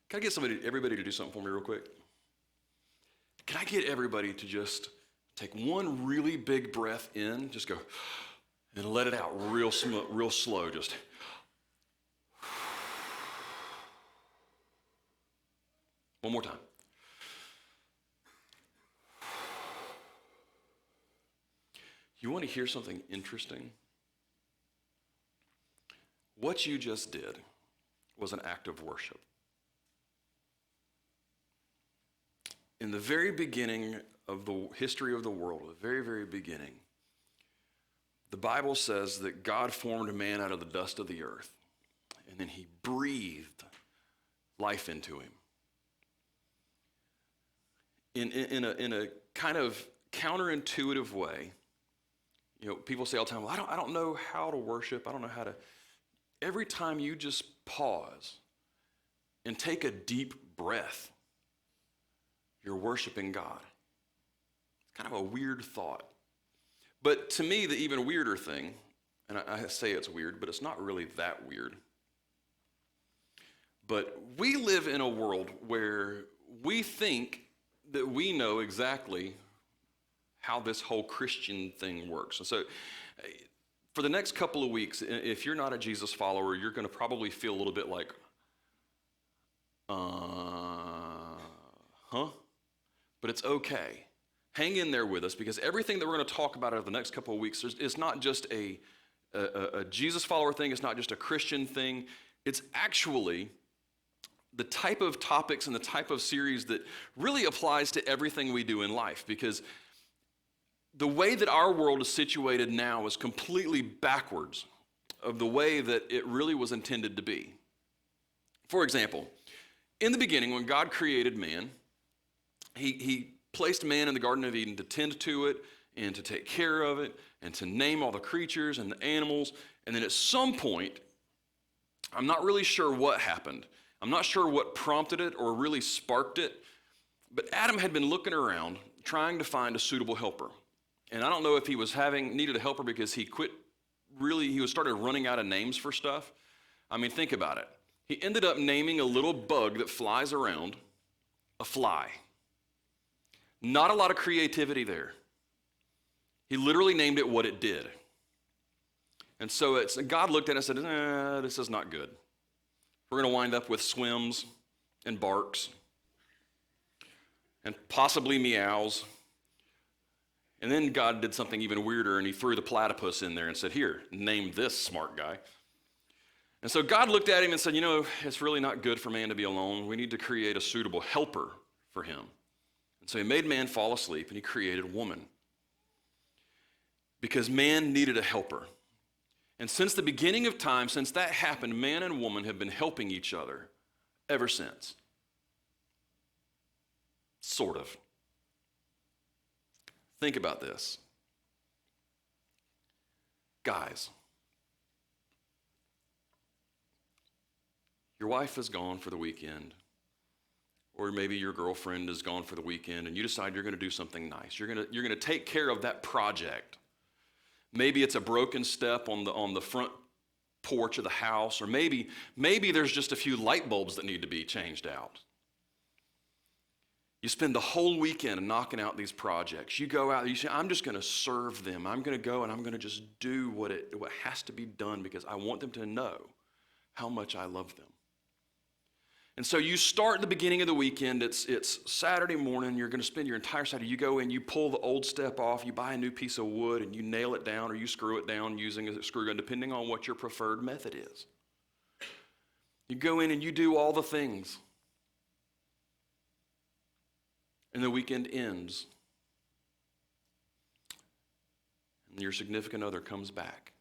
Can I get everybody to do something for me real quick? Can I get everybody to just take one really big breath in, just go, and let it out real slow, just. One more time. You want to hear something interesting? What you just did was an act of worship. In the very beginning of the history of the world, the very, very beginning, the Bible says that God formed man out of the dust of the earth, and then he breathed life into him. In a kind of counterintuitive way, people say all the time, well, I don't know how to worship. I don't know how to. Every time you just pause and take a deep breath, you're worshiping God. It's kind of a weird thought. But to me, the even weirder thing, and I say it's weird, but it's not really that weird. But we live in a world where we think that we know exactly how this whole Christian thing works. And so for the next couple of weeks, if you're not a Jesus follower, you're going to probably feel a little bit like, huh? But it's okay. Hang in there with us, because everything that we're going to talk about over the next couple of weeks is not just a Jesus follower thing. It's not just a Christian thing. It's actually the type of topics and the type of series that really applies to everything we do in life, because the way that our world is situated now is completely backwards of the way that it really was intended to be. For example, in the beginning, when God created man, he placed man in the Garden of Eden to tend to it and to take care of it and to name all the creatures and the animals. And then at some point, I'm not really sure what happened. I'm not sure what prompted it or really sparked it, but Adam had been looking around trying to find a suitable helper. And I don't know if he was needed a helper because he started running out of names for stuff. I mean, think about it. He ended up naming a little bug that flies around a fly. Not a lot of creativity there. He literally named it what it did. And so God looked at it and said, this is not good. We're going to wind up with swims and barks and possibly meows. And then God did something even weirder, and he threw the platypus in there and said, here, name this, smart guy. And so God looked at him and said, it's really not good for man to be alone. We need to create a suitable helper for him. And so he made man fall asleep, and he created woman, because man needed a helper. And since the beginning of time, since that happened, man and woman have been helping each other ever since. Sort of. Think about this. Guys, your wife is gone for the weekend, or maybe your girlfriend is gone for the weekend, and you decide you're going to do something nice. You're going to take care of that project. Maybe it's a broken step on the front porch of the house, or maybe there's just a few light bulbs that need to be changed out. You spend the whole weekend knocking out these projects. You go out, you say, I'm just going to serve them. I'm going to go and I'm going to just do what has to be done, because I want them to know how much I love them. And so you start at the beginning of the weekend. It's Saturday morning. You're going to spend your entire Saturday. You go in, you pull the old step off, you buy a new piece of wood, and you nail it down, or you screw it down using a screw gun, depending on what your preferred method is. You go in and you do all the things. And the weekend ends. And your significant other comes back.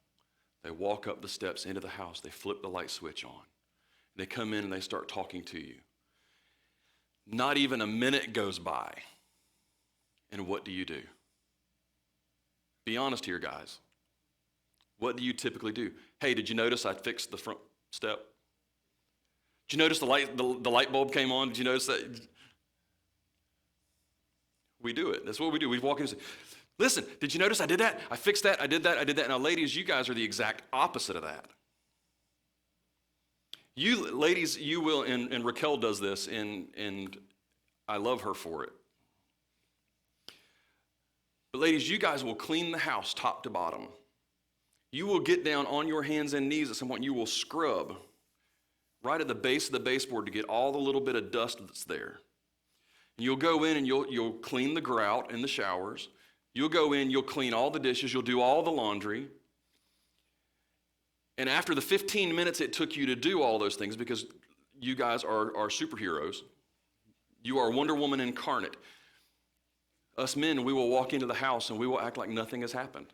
They walk up the steps into the house. They flip the light switch on. They come in and they start talking to you. Not even a minute goes by. And what do? Be honest here, guys. What do you typically do? Hey, did you notice I fixed the front step? Did you notice the light bulb came on? Did you notice that? We do it. That's what we do. We walk in and say, listen, did you notice I did that? I fixed that. I did that. Now, ladies, you guys are the exact opposite of that. You ladies, you will, and Raquel does this, and I love her for it. But ladies, you guys will clean the house top to bottom. You will get down on your hands and knees at some point. You will scrub right at the base of the baseboard to get all the little bit of dust that's there. And you'll go in and you'll clean the grout in the showers. You'll go in, you'll clean all the dishes, you'll do all the laundry. And after the 15 minutes it took you to do all those things, because you guys are superheroes, you are Wonder Woman incarnate. Us men, we will walk into the house and we will act like nothing has happened.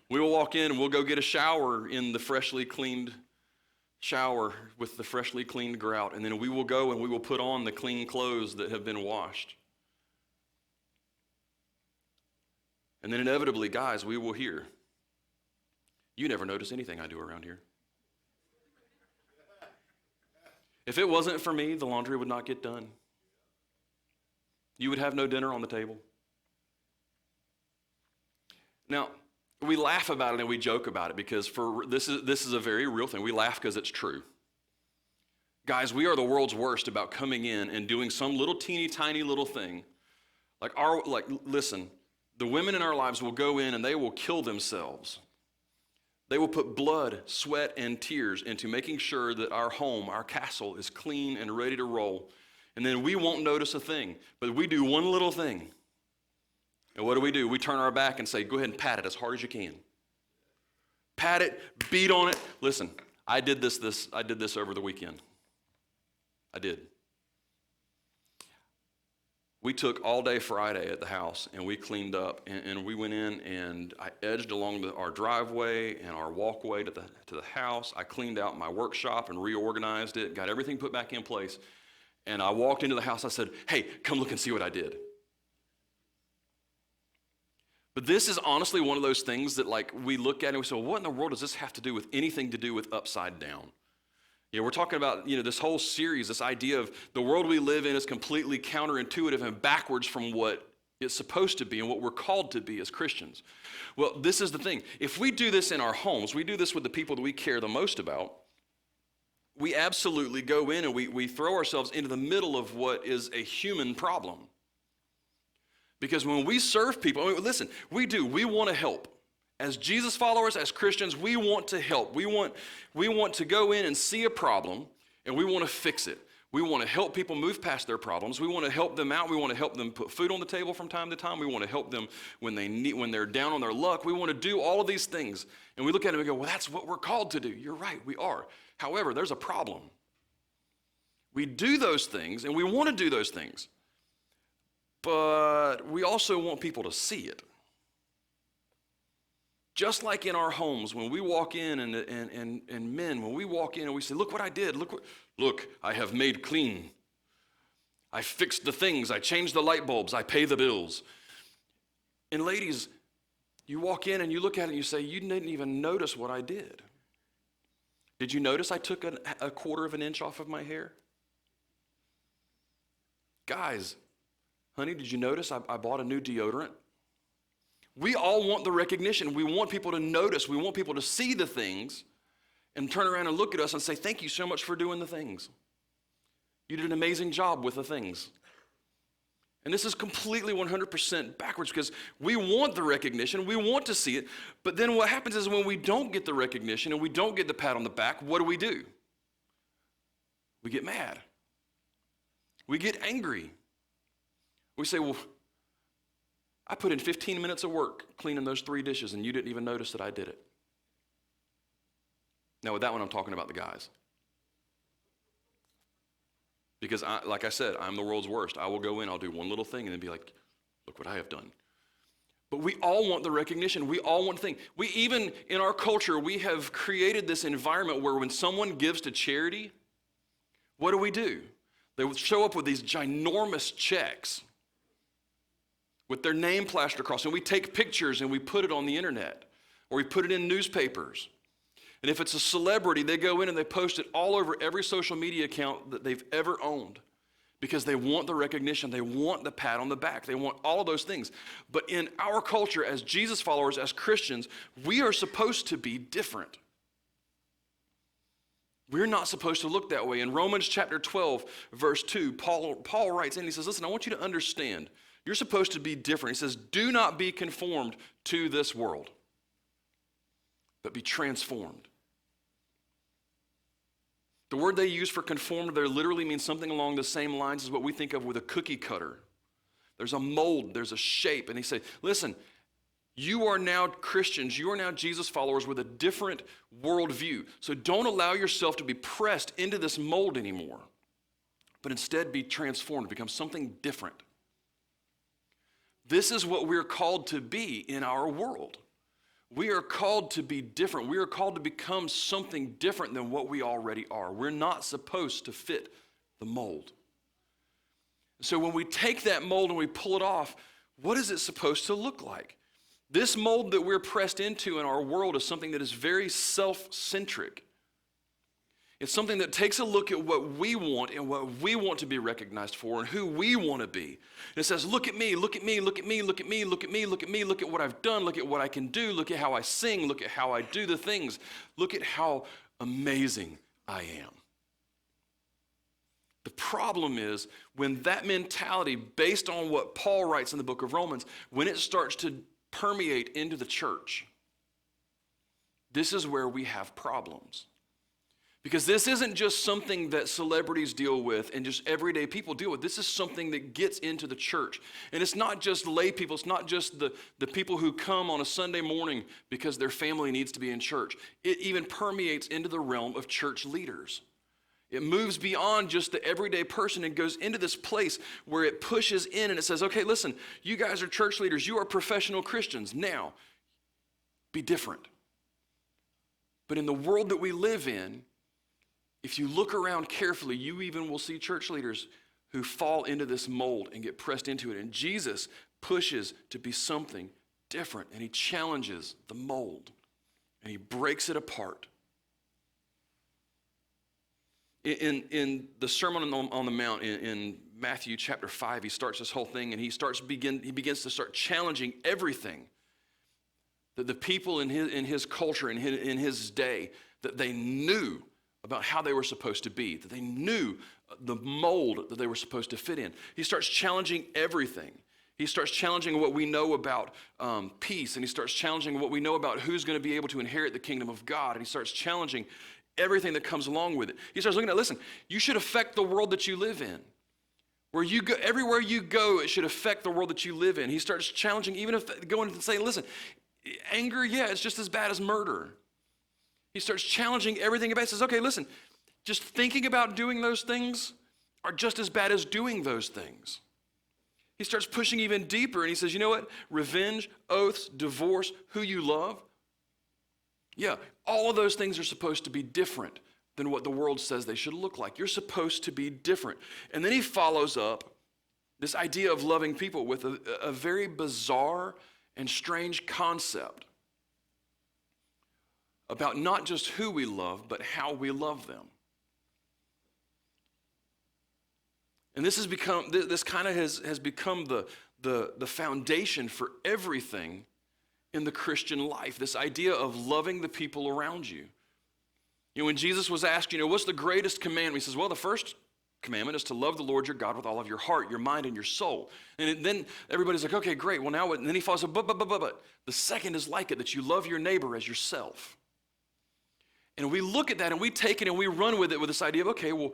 We will walk in and we'll go get a shower in the freshly cleaned shower with the freshly cleaned grout, and then we will go and we will put on the clean clothes that have been washed. And then inevitably, guys, we will hear, "You never notice anything I do around here." If it wasn't for me, the laundry would not get done. You would have no dinner on the table. Now, we laugh about it and we joke about it because this is a very real thing. We laugh because it's true. Guys, we are the world's worst about coming in and doing some little teeny tiny little thing. Listen, the women in our lives will go in and they will kill themselves. They will put blood, sweat, and tears into making sure that our home, our castle, is clean and ready to roll. And then we won't notice a thing, but we do one little thing. And what do? We turn our back and say, "Go ahead and pat it as hard as you can. Pat it, beat on it." Listen, I did this over the weekend. I did. We took all day Friday at the house and we cleaned up, and we went in and I edged along our driveway and our walkway to the house. I cleaned out my workshop and reorganized it, got everything put back in place. And I walked into the house, I said, "Hey, come look and see what I did." But this is honestly one of those things that we look at and we say, well, what in the world does this have to do with anything to do with upside down? We're talking about this whole series, this idea of the world we live in is completely counterintuitive and backwards from what it's supposed to be and what we're called to be as Christians. Well, this is the thing. If we do this in our homes, we do this with the people that we care the most about, we absolutely go in and we throw ourselves into the middle of what is a human problem. Because when we serve people, listen, we want to help. As Jesus followers, as Christians, we want to help. We want to go in and see a problem, and we want to fix it. We want to help people move past their problems. We want to help them out. We want to help them put food on the table from time to time. We want to help them when they're down on their luck. We want to do all of these things. And we look at it and we go, well, that's what we're called to do. You're right, we are. However, there's a problem. We do those things, and we want to do those things. But we also want people to see it. Just like in our homes, when we walk in and men, when we walk in and we say, "Look what I did, look, I have made clean. I fixed the things, I changed the light bulbs, I pay the bills." And ladies, you walk in and you look at it and you say, "You didn't even notice what I did. Did you notice I took a quarter of an inch off of my hair?" Guys, honey, did you notice I bought a new deodorant? We all want the recognition. We want people to notice. We want people to see the things and turn around and look at us and say, "Thank you so much for doing the things. You did an amazing job with the things." And this is completely 100% backwards because we want the recognition. We want to see it. But then what happens is when we don't get the recognition and we don't get the pat on the back, what do? We get mad. We get angry. We say, "Well, I put in 15 minutes of work cleaning those 3 dishes and you didn't even notice that I did it." Now with that one, I'm talking about the guys. Because like I said, I'm the world's worst. I will go in, I'll do one little thing and then be like, "Look what I have done." But we all want the recognition. We all want the thing. We even, in our culture, we have created this environment where when someone gives to charity, what do? They show up with these ginormous checks with their name plastered across, and we take pictures and we put it on the internet, or we put it in newspapers. And if it's a celebrity, they go in and they post it all over every social media account that they've ever owned because they want the recognition, they want the pat on the back, they want all of those things. But in our culture, as Jesus followers, as Christians, we are supposed to be different. We're not supposed to look that way. In Romans chapter 12, verse 2, Paul writes in, he says, listen, I want you to understand, you're supposed to be different. He says, do not be conformed to this world, but be transformed. The word they use for conformed there literally means something along the same lines as what we think of with a cookie cutter. There's a mold, there's a shape. And he said, listen, you are now Christians, you are now Jesus followers with a different worldview. So don't allow yourself to be pressed into this mold anymore, but instead be transformed, become something different. This is what we're called to be in our world. We are called to be different. We are called to become something different than what we already are. We're not supposed to fit the mold. So when we take that mold and we pull it off, what is it supposed to look like? This mold that we're pressed into in our world is something that is very self-centric. It's something that takes a look at what we want and what we want to be recognized for and who we want to be. And it says, look at me, look at me, look at me, look at me, look at me, look at me, look at what I've done, look at what I can do, look at how I sing, look at how I do the things, look at how amazing I am. The problem is when that mentality, based on what Paul writes in the book of Romans, when it starts to permeate into the church, this is where we have problems. Because this isn't just something that celebrities deal with and just everyday people deal with. This is something that gets into the church. And it's not just lay people. It's not just the people who come on a Sunday morning because their family needs to be in church. It even permeates into the realm of church leaders. It moves beyond just the everyday person and goes into this place where it pushes in and it says, okay, listen, you guys are church leaders. You are professional Christians. Now, be different. But in the world that we live in, if you look around carefully, you even will see church leaders who fall into this mold and get pressed into it. And Jesus pushes to be something different, and he challenges the mold, and he breaks it apart. In the Sermon on the Mount in Matthew chapter 5, he starts this whole thing, and he begins to start challenging everything that the people in his culture, in his day, that they knew about how they were supposed to be, that they knew the mold that they were supposed to fit in. He starts challenging everything. He starts challenging what we know about peace, and he starts challenging what we know about who's going to be able to inherit the kingdom of God, and he starts challenging everything that comes along with it. He starts looking at, listen, you should affect the world that you live in. Where you go, everywhere you go, it should affect the world that you live in. He starts challenging, even if going and saying, listen, anger, yeah, it's just as bad as murder. He starts challenging everything about it. He says, okay, listen, just thinking about doing those things are just as bad as doing those things. He starts pushing even deeper, and he says, you know what? Revenge, oaths, divorce, who you love. Yeah, all of those things are supposed to be different than what the world says they should look like. You're supposed to be different. And then he follows up this idea of loving people with a very bizarre and strange concept about not just who we love, but how we love them. And this has become the foundation for everything in the Christian life, this idea of loving the people around you. You know, when Jesus was asked, what's the greatest commandment? He says, well, the first commandment is to love the Lord your God with all of your heart, your mind, and your soul. And then everybody's like, okay, great. Well, now what? And then he follows up, but. The second is like it, that you love your neighbor as yourself. And we look at that and we take it and we run with it with this idea of, okay, well,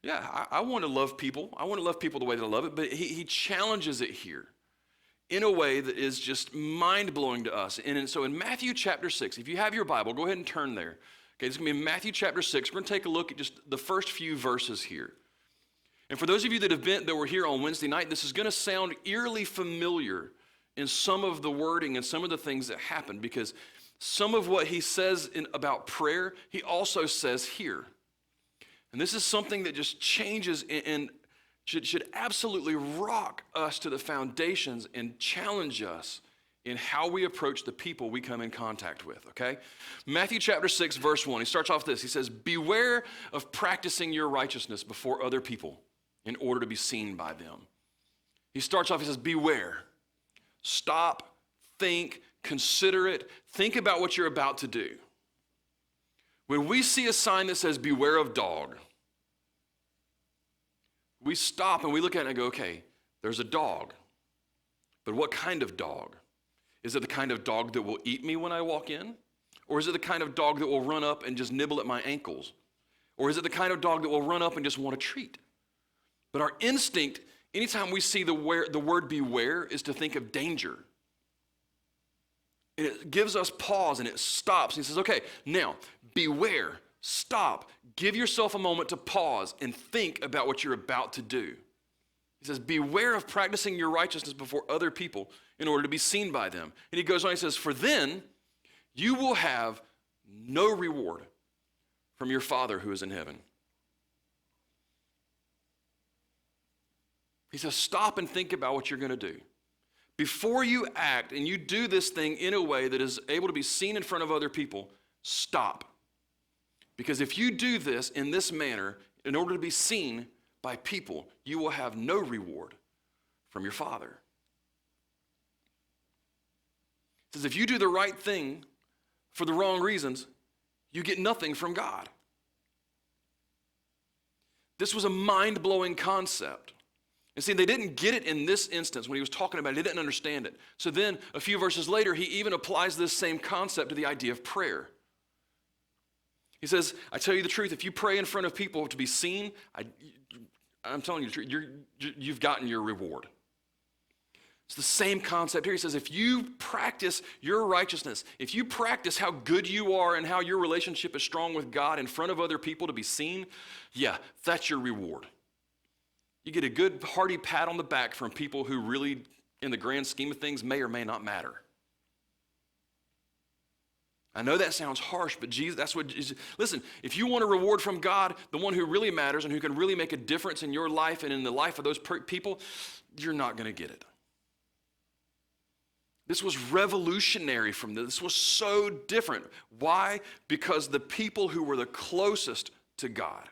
yeah, I want to love people. I want to love people the way that I love it. But he challenges it here in a way that is just mind-blowing to us. And so in Matthew chapter 6, if you have your Bible, go ahead and turn there. Okay, it's going to be in Matthew chapter 6. We're going to take a look at just the first few verses here. And for those of you that were here on Wednesday night, this is going to sound eerily familiar in some of the wording and some of the things that happened, because some of what he says about prayer, he also says here. And this is something that just changes and should absolutely rock us to the foundations and challenge us in how we approach the people we come in contact with, okay? Matthew chapter 6, verse 1, he starts off this. He says, beware of practicing your righteousness before other people in order to be seen by them. He starts off, he says, beware. Stop, think, consider it. Think about what you're about to do. When we see a sign that says, beware of dog, we stop and we look at it and go, okay, there's a dog. But what kind of dog? Is it the kind of dog that will eat me when I walk in? Or is it the kind of dog that will run up and just nibble at my ankles? Or is it the kind of dog that will run up and just want a treat? But our instinct, anytime we see the word beware, is to think of danger. And it gives us pause and it stops. And he says, okay, now, beware, stop, give yourself a moment to pause and think about what you're about to do. He says, beware of practicing your righteousness before other people in order to be seen by them. And he goes on, he says, for then you will have no reward from your Father who is in heaven. He says, stop and think about what you're going to do. Before you act and you do this thing in a way that is able to be seen in front of other people, stop. Because if you do this in this manner, in order to be seen by people, you will have no reward from your Father. He says, if you do the right thing for the wrong reasons, you get nothing from God. This was a mind-blowing concept. And see, they didn't get it in this instance when he was talking about it. They didn't understand it. So then, a few verses later, he even applies this same concept to the idea of prayer. He says, I tell you the truth, if you pray in front of people to be seen, I'm telling you the truth, you've gotten your reward. It's the same concept here. He says, if you practice your righteousness, if you practice how good you are and how your relationship is strong with God in front of other people to be seen, yeah, that's your reward. You get a good hearty pat on the back from people who really, in the grand scheme of things, may or may not matter. I know that sounds harsh, but Jesus, that's what Jesus, listen, if you want a reward from God, the one who really matters and who can really make a difference in your life and in the life of those people, you're not going to get it. This was revolutionary from this. This was so different. Why? Because the people who were the closest to God,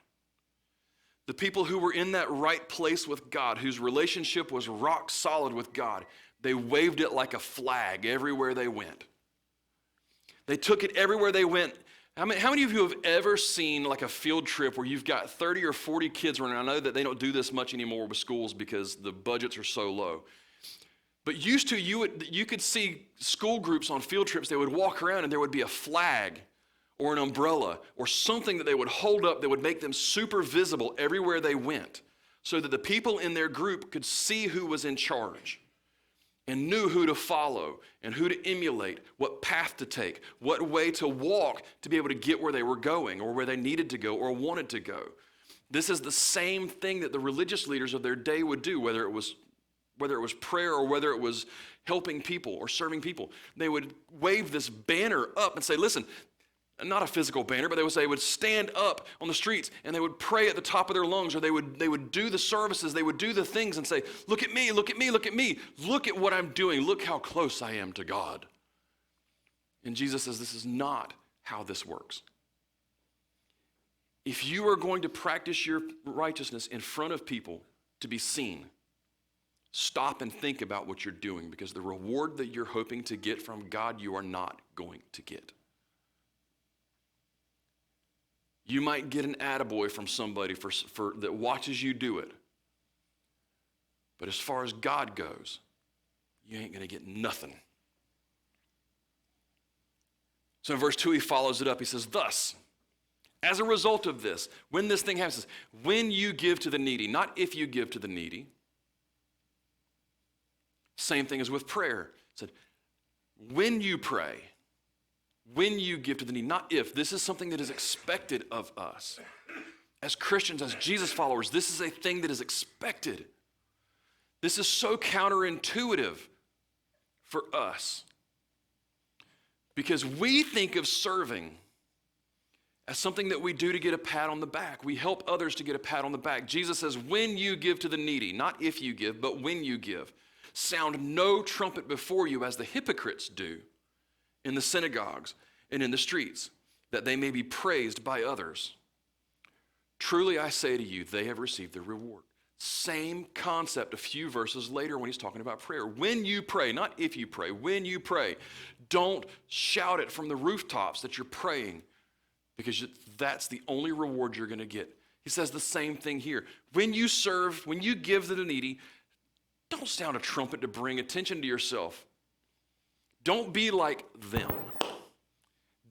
the people who were in that right place with God, whose relationship was rock solid with God, they waved it like a flag everywhere they went. They took it everywhere they went. How many of you have ever seen like a field trip where you've got 30 or 40 kids running? I know that they don't do this much anymore with schools because the budgets are so low. But used to, you could see school groups on field trips. They would walk around and there would be a flag or an umbrella or something that they would hold up that would make them super visible everywhere they went so that the people in their group could see who was in charge and knew who to follow and who to emulate, what path to take, what way to walk to be able to get where they were going or where they needed to go or wanted to go. This is the same thing that the religious leaders of their day would do, whether it was prayer or whether it was helping people or serving people. They would wave this banner up and say, listen, not a physical banner, but they would stand up on the streets and they would pray at the top of their lungs, or they would do the services, they would do the things and say, look at me, look at me, look at me, look at what I'm doing, look how close I am to God. And Jesus says this is not how this works. If you are going to practice your righteousness in front of people to be seen, stop and think about what you're doing, because the reward that you're hoping to get from God, you are not going to get. You might get an attaboy from somebody for that watches you do it. But as far as God goes, you ain't going to get nothing. So in verse 2, he follows it up. He says, thus, as a result of this, when this thing happens, when you give to the needy, not if you give to the needy. Same thing as with prayer. It said, when you pray, when you give to the needy, not if. This is something that is expected of us. As Christians, as Jesus followers, this is a thing that is expected. This is so counterintuitive for us. Because we think of serving as something that we do to get a pat on the back. We help others to get a pat on the back. Jesus says, when you give to the needy, not if you give, but when you give, sound no trumpet before you as the hypocrites do in the synagogues and in the streets, that they may be praised by others. Truly I say to you, they have received their reward. Same concept a few verses later when he's talking about prayer. When you pray, not if you pray, when you pray, don't shout it from the rooftops that you're praying. because that's the only reward you're going to get. He says the same thing here. When you serve, when you give to the needy, don't sound a trumpet to bring attention to yourself. Don't be like them.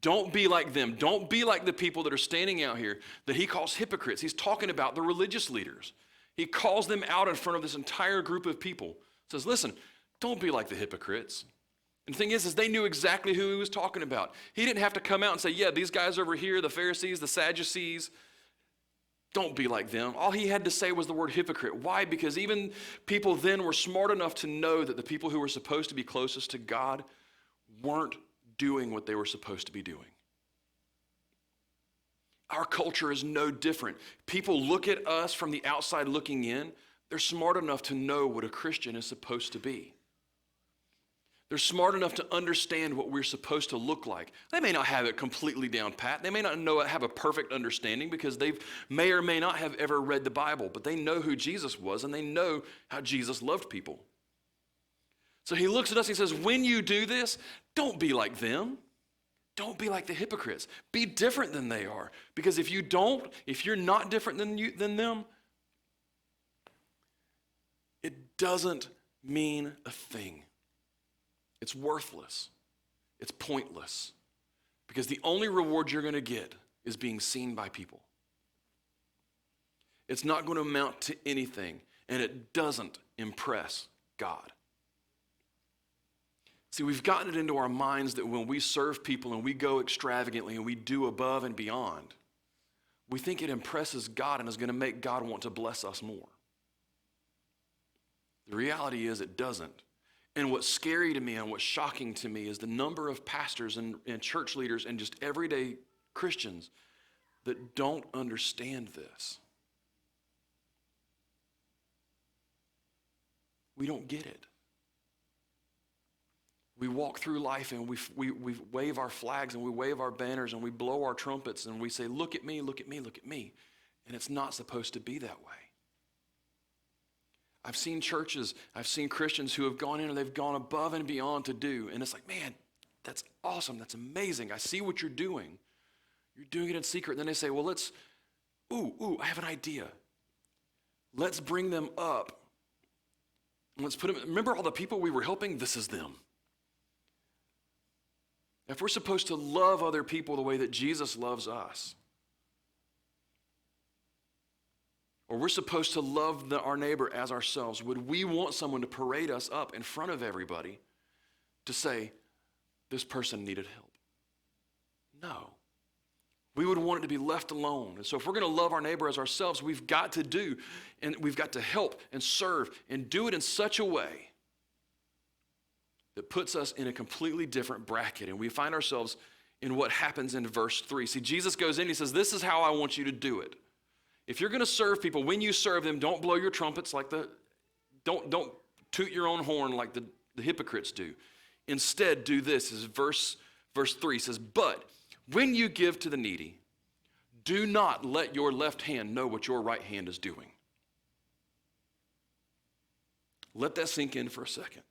Don't be like them. Don't be like the people that are standing out here that he calls hypocrites. He's talking about the religious leaders. He calls them out in front of this entire group of people. Says, listen, don't be like the hypocrites. And the thing is they knew exactly who he was talking about. He didn't have to come out and say, yeah, these guys over here, the Pharisees, the Sadducees, don't be like them. All he had to say was the word hypocrite. Why? Because even people then were smart enough to know that the people who were supposed to be closest to God weren't doing what they were supposed to be doing. Our culture is no different. People look at us from the outside looking in. They're smart enough to know what a Christian is supposed to be. They're smart enough to understand what we're supposed to look like. They may not have it completely down pat. They may not have a perfect understanding because they may or may not have ever read the Bible, but they know who Jesus was and they know how Jesus loved people. So he looks at us and he says, when you do this, don't be like them. Don't be like the hypocrites. Be different than they are. Because if you're not different than them, it doesn't mean a thing. It's worthless. It's pointless. Because the only reward you're going to get is being seen by people. It's not going to amount to anything, and it doesn't impress God. See, we've gotten it into our minds that when we serve people and we go extravagantly and we do above and beyond, we think it impresses God and is going to make God want to bless us more. The reality is it doesn't. And what's scary to me and what's shocking to me is the number of pastors and church leaders and just everyday Christians that don't understand this. We don't get it. We walk through life and we wave our flags and we wave our banners and we blow our trumpets and we say, look at me, look at me, look at me. And it's not supposed to be that way. I've seen churches, I've seen Christians who have gone in and they've gone above and beyond to do. And it's like, man, that's awesome. That's amazing. I see what you're doing. You're doing it in secret. And then they say, well, I have an idea. Let's bring them up. And let's put them, remember all the people we were helping? This is them. If we're supposed to love other people the way that Jesus loves us, or we're supposed to love our neighbor as ourselves, would we want someone to parade us up in front of everybody to say, this person needed help? No. We would want it to be left alone. And so if we're going to love our neighbor as ourselves, we've got to do, and we've got to help and serve and do it in such a way that puts us in a completely different bracket. And we find ourselves in what happens in verse 3. See, Jesus goes in, he says, this is how I want you to do it. If you're going to serve people, when you serve them, don't blow your trumpets like don't toot your own horn like the hypocrites do. Instead, do this. Is verse 3 says, but when you give to the needy, do not let your left hand know what your right hand is doing. Let that sink in for a second.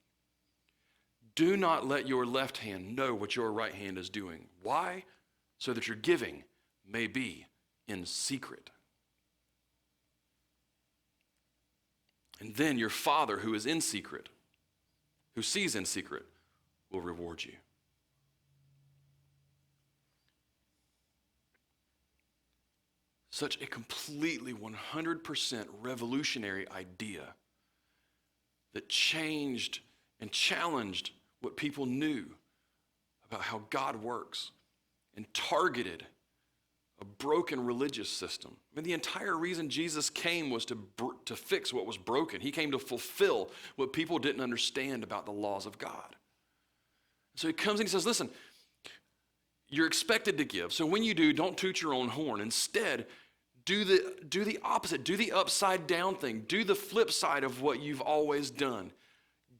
Do not let your left hand know what your right hand is doing. Why? So that your giving may be in secret. And then your Father who is in secret, who sees in secret, will reward you. Such a completely 100% revolutionary idea that changed and challenged what people knew about how God works and targeted a broken religious system. I mean, the entire reason Jesus came was to fix what was broken. He came to fulfill what people didn't understand about the laws of God. So he comes and he says, listen, you're expected to give. So when you do, don't toot your own horn. Instead, do the opposite. Do the upside down thing. Do the flip side of what you've always done.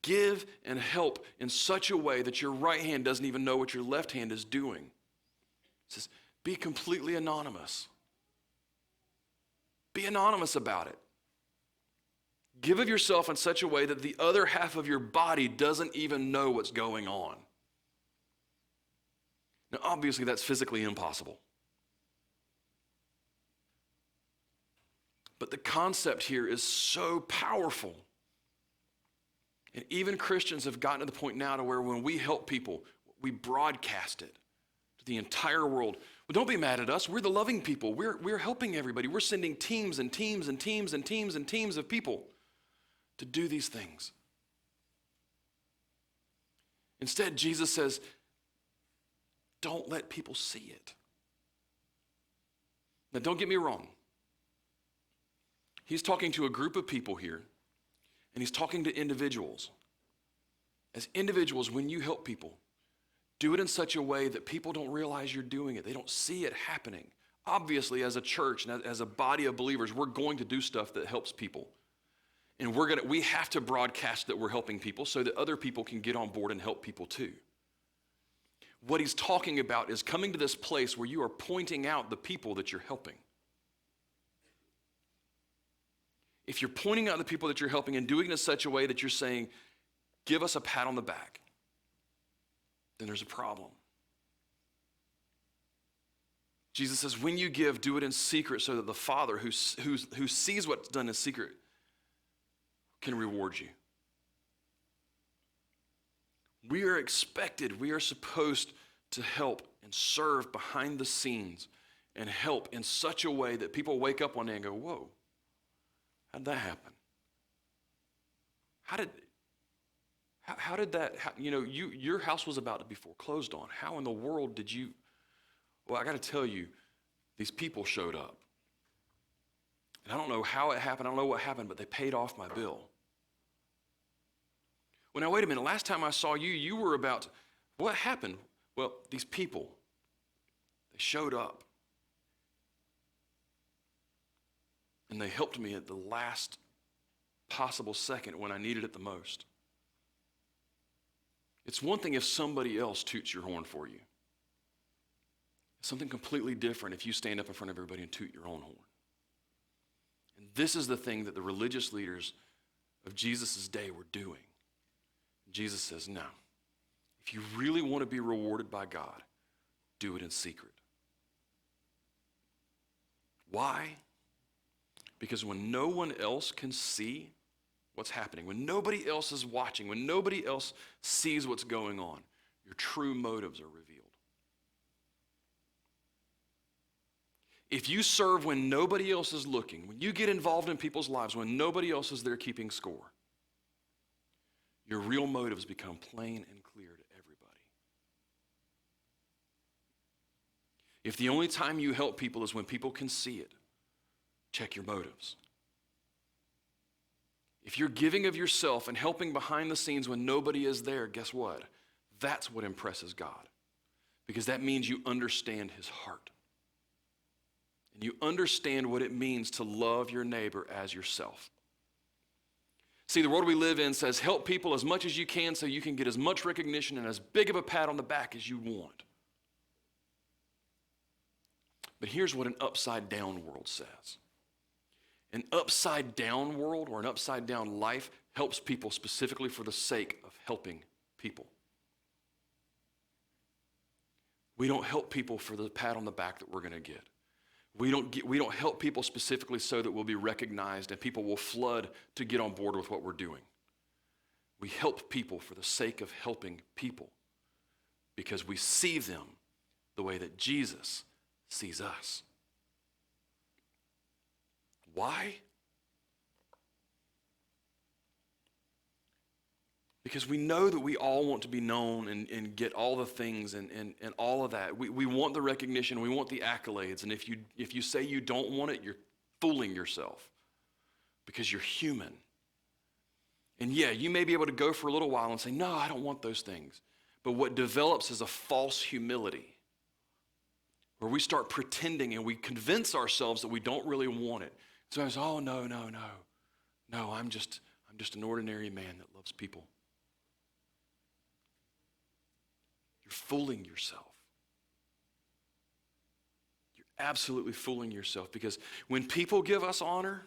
Give and help in such a way that your right hand doesn't even know what your left hand is doing. It says, be completely anonymous. Be anonymous about it. Give of yourself in such a way that the other half of your body doesn't even know what's going on. Now, obviously, that's physically impossible. But the concept here is so powerful. And even Christians have gotten to the point now to where when we help people, we broadcast it to the entire world. Well, don't be mad at us. We're the loving people. We're helping everybody. We're sending teams and teams and teams and teams and teams of people to do these things. Instead, Jesus says, don't let people see it. Now, don't get me wrong. He's talking to a group of people here, and he's talking to individuals. As individuals, when you help people, do it in such a way that people don't realize you're doing it. They don't see it happening. Obviously, as a church and as a body of believers, we're going to do stuff that helps people. And we have to broadcast that we're helping people so that other people can get on board and help people too. What he's talking about is coming to this place where you are pointing out the people that you're helping. If you're pointing out the people that you're helping and doing it in such a way that you're saying, give us a pat on the back, then there's a problem. Jesus says, when you give, do it in secret so that the Father who sees what's done in secret can reward you. We are expected, we are supposed to help and serve behind the scenes and help in such a way that people wake up one day and go, whoa, how'd that happen? How did that, your house was about to be foreclosed on. How in the world did you, well, I got to tell you, these people showed up. And I don't know how it happened, I don't know what happened, but they paid off my bill. Well, now wait a minute, last time I saw you, you were about, what happened? Well, these people, they showed up. And they helped me at the last possible second when I needed it the most. It's one thing if somebody else toots your horn for you. It's something completely different if you stand up in front of everybody and toot your own horn. And this is the thing that the religious leaders of Jesus' day were doing. Jesus says, no, if you really want to be rewarded by God, do it in secret. Why? Because when no one else can see what's happening, when nobody else is watching, when nobody else sees what's going on, your true motives are revealed. If you serve when nobody else is looking, when you get involved in people's lives, when nobody else is there keeping score, your real motives become plain and clear to everybody. If the only time you help people is when people can see it, check your motives. If you're giving of yourself and helping behind the scenes when nobody is there, guess what? That's what impresses God. Because that means you understand his heart. And you understand what it means to love your neighbor as yourself. See, the world we live in says help people as much as you can so you can get as much recognition and as big of a pat on the back as you want. But here's what an upside down world says. An upside down world or an upside down life helps people specifically for the sake of helping people. We don't help people for the pat on the back that we're going to get. We don't help people specifically so that we'll be recognized and people will flood to get on board with what we're doing. We help people for the sake of helping people because we see them the way that Jesus sees us. Why? Because we know that we all want to be known and get all the things and all of that. We want the recognition, we want the accolades. And if you say you don't want it, you're fooling yourself because you're human. And yeah, you may be able to go for a little while and say, no, I don't want those things. But what develops is a false humility where we start pretending and we convince ourselves that we don't really want it. So I was, oh, no, I'm just an ordinary man that loves people. You're fooling yourself. You're absolutely fooling yourself because when people give us honor,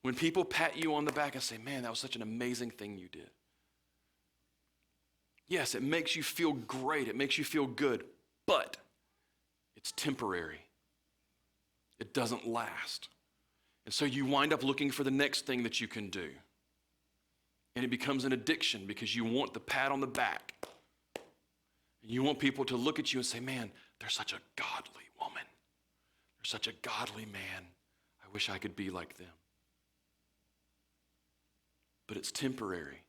when people pat you on the back and say, man, that was such an amazing thing you did. Yes, it makes you feel great. It makes you feel good, but it's temporary. It doesn't last. And so you wind up looking for the next thing that you can do. And it becomes an addiction because you want the pat on the back. And you want people to look at you and say, man, they're such a godly woman. They're such a godly man. I wish I could be like them. But it's temporary.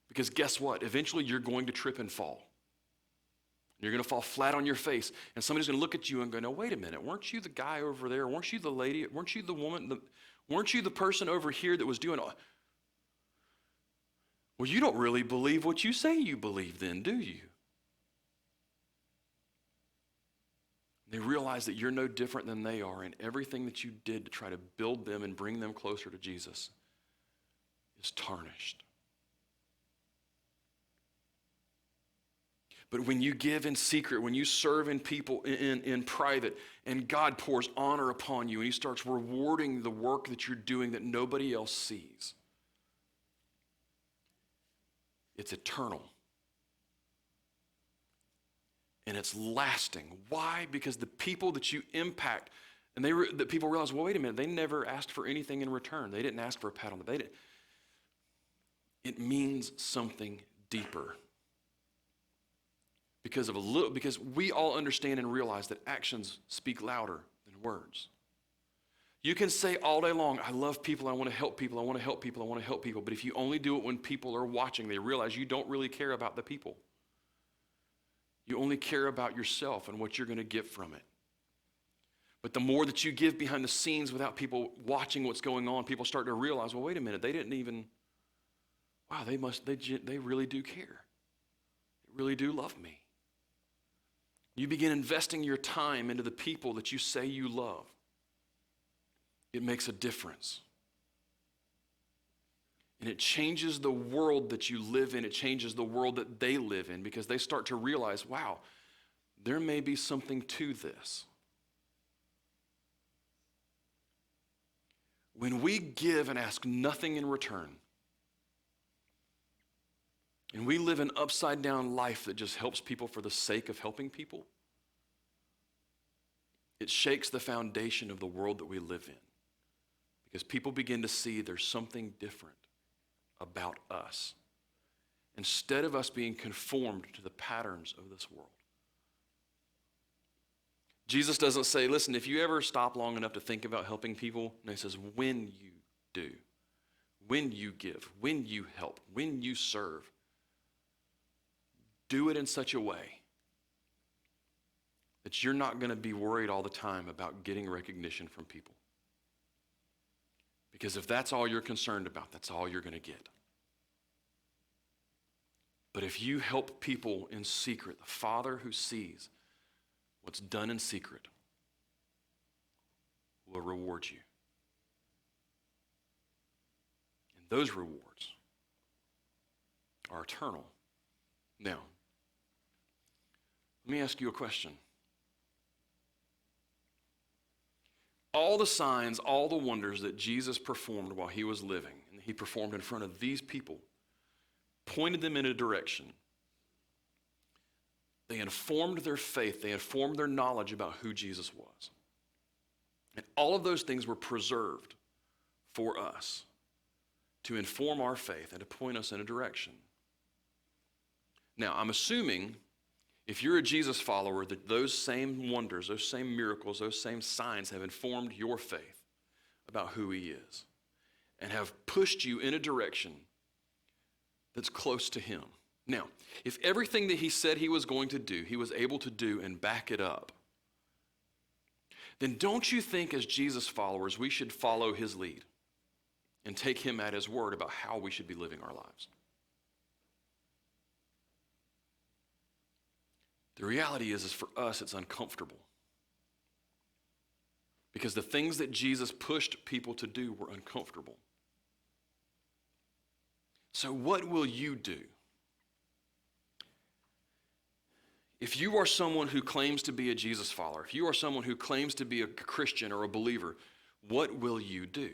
Because guess what? Eventually you're going to trip and fall. You're going to fall flat on your face. And somebody's going to look at you and go, no, wait a minute. Weren't you the guy over there? Weren't you the lady? Weren't you the woman? Weren't you the person over here that was doing all? Well, you don't really believe what you say you believe then, do you? They realize that you're no different than they are, and everything that you did to try to build them and bring them closer to Jesus is tarnished. But when you give in secret, when you serve in people in private, and God pours honor upon you, and he starts rewarding the work that you're doing that nobody else sees, it's eternal. And it's lasting. Why? Because the people that you impact, and the people realize, well, wait a minute, they never asked for anything in return. They didn't ask for a pat on the back. It means something deeper. Because we all understand and realize that actions speak louder than words. You can say all day long, I love people, I want to help people, I want to help people, I want to help people. But if you only do it when people are watching, they realize you don't really care about the people. You only care about yourself and what you're going to get from it. But the more that you give behind the scenes without people watching what's going on, people start to realize, well, wait a minute, they didn't even, wow, they really do care. They really do love me. You begin investing your time into the people that you say you love. It makes a difference. And it changes the world that you live in. It changes the world that they live in because they start to realize, wow, there may be something to this. When we give and ask nothing in return, and we live an upside down life that just helps people for the sake of helping people, it shakes the foundation of the world that we live in. Because people begin to see there's something different about us. Instead of us being conformed to the patterns of this world. Jesus doesn't say, listen, if you ever stop long enough to think about helping people, and he says, when you do, when you give, when you help, when you serve, do it in such a way that you're not going to be worried all the time about getting recognition from people. Because if that's all you're concerned about, that's all you're going to get. But if you help people in secret, the Father who sees what's done in secret will reward you. And those rewards are eternal. Now, let me ask you a question. All the signs, all the wonders that Jesus performed while he was living, and he performed in front of these people, pointed them in a direction. They informed their faith. They informed their knowledge about who Jesus was. And all of those things were preserved for us to inform our faith and to point us in a direction. Now, I'm assuming if you're a Jesus follower, that those same wonders, those same miracles, those same signs have informed your faith about who he is and have pushed you in a direction that's close to him. Now, if everything that he said he was going to do, he was able to do and back it up, then don't you think as Jesus followers, we should follow his lead and take him at his word about how we should be living our lives? The reality is for us, it's uncomfortable. Because the things that Jesus pushed people to do were uncomfortable. So what will you do? If you are someone who claims to be a Jesus follower, if you are someone who claims to be a Christian or a believer, what will you do?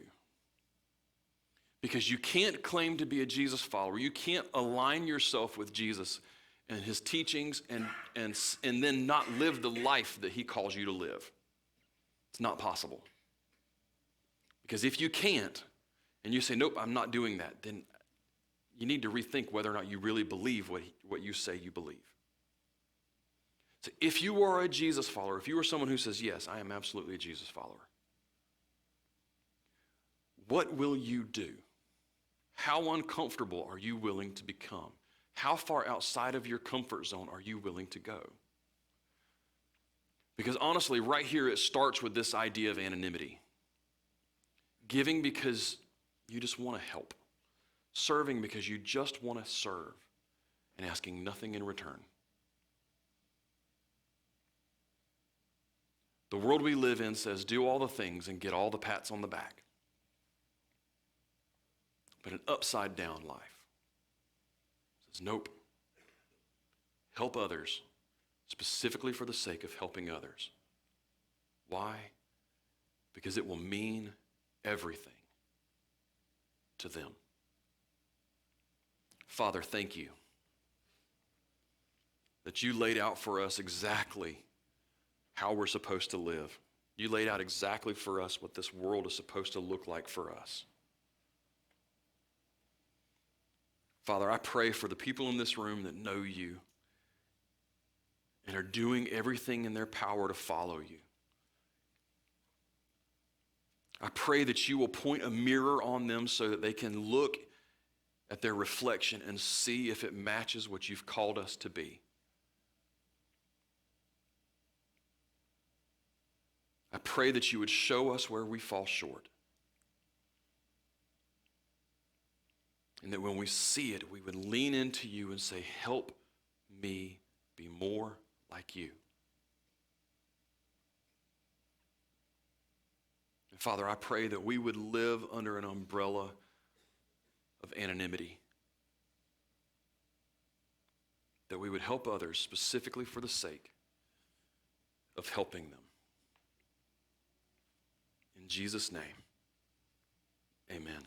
Because you can't claim to be a Jesus follower. You can't align yourself with Jesus and his teachings and then not live the life that he calls you to live. It's not possible. Because if you can't, and you say, nope, I'm not doing that, then you need to rethink whether or not you really believe what you say you believe. So if you are a Jesus follower, if you are someone who says, yes, I am absolutely a Jesus follower, what will you do? How uncomfortable are you willing to become? How far outside of your comfort zone are you willing to go? Because honestly, right here it starts with this idea of anonymity. Giving because you just want to help. Serving because you just want to serve and asking nothing in return. The world we live in says do all the things and get all the pats on the back. But an upside down life says nope. Help others specifically for the sake of helping others. Why? Because it will mean everything to them. Father, thank you that you laid out for us exactly how we're supposed to live. You laid out exactly for us what this world is supposed to look like for us. Father, I pray for the people in this room that know you and are doing everything in their power to follow you. I pray that you will point a mirror on them so that they can look at their reflection and see if it matches what you've called us to be. I pray that you would show us where we fall short. And that when we see it, we would lean into you and say, help me be more like you. And Father, I pray that we would live under an umbrella of anonymity. That we would help others specifically for the sake of helping them. In Jesus' name, amen.